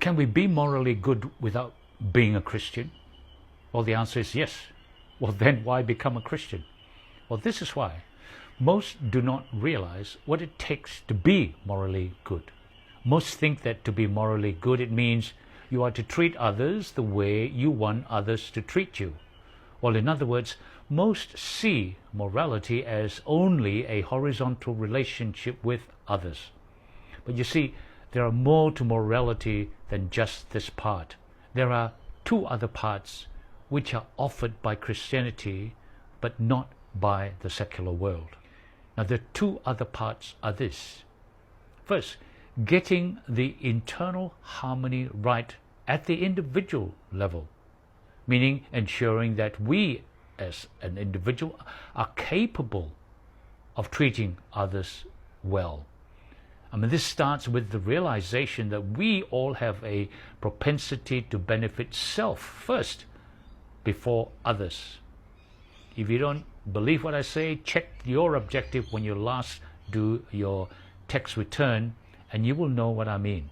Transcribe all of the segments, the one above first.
can we be morally good without being a Christian? Well, the answer is yes. Well, then why become a Christian? Well, this is why. Most do not realize what it takes to be morally good. Most think that to be morally good, it means you are to treat others the way you want others to treat you. Well, in other words, most see morality as only a horizontal relationship with others. But you see, there are more to morality than just this part. There are two other parts which are offered by Christianity, but not by the secular world. Now, the two other parts are this. First, getting the internal harmony right at the individual level, meaning ensuring that we as an individual are capable of treating others well. I mean, this starts with the realization that we all have a propensity to benefit self first before others. If you don't believe what I say, check your objective when you last do your tax return, and you will know what I mean.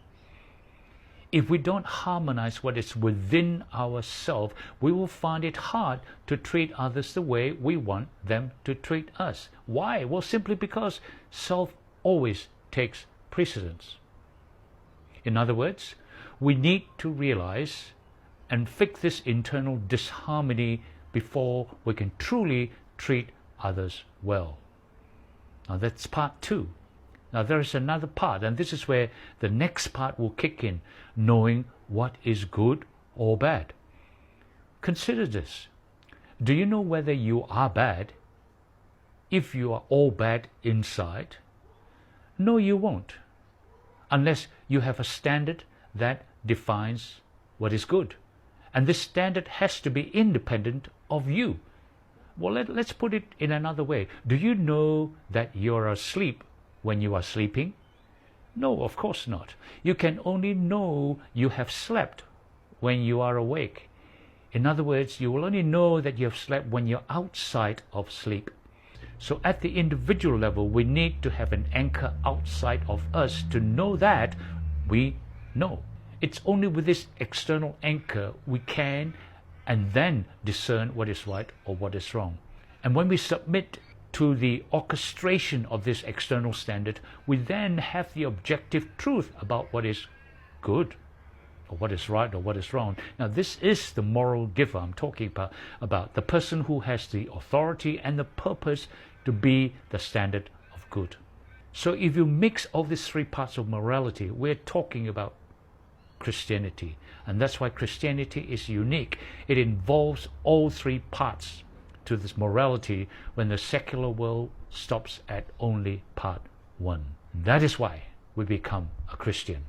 If we don't harmonize what is within ourselves, we will find it hard to treat others the way we want them to treat us. Why? Well, simply because self always takes precedence. In other words, we need to realize and fix this internal disharmony before we can truly treat others well. Now that's part two. Now there is another part, and this is where the next part will kick in, knowing what is good or bad. Consider this. Do you know whether you are bad if you are all bad inside? No, you won't, unless you have a standard that defines what is good. And this standard has to be independent of you. Well, let's put it in another way. Do you know that you're asleep when you are sleeping? No, of course not. You can only know you have slept when you are awake. In other words, you will only know that you have slept when you're outside of sleep. So at the individual level, we need to have an anchor outside of us to know that we know. It's only with this external anchor we can and then discern what is right or what is wrong. And when we submit to the orchestration of this external standard, we then have the objective truth about what is good or what is right or what is wrong. Now this is the moral giver I'm talking about the person who has the authority and the purpose to be the standard of good. So if you mix all these three parts of morality, we're talking about Christianity. And that's why Christianity is unique. It involves all three parts to this morality when the secular world stops at only part one. That is why we become a Christian.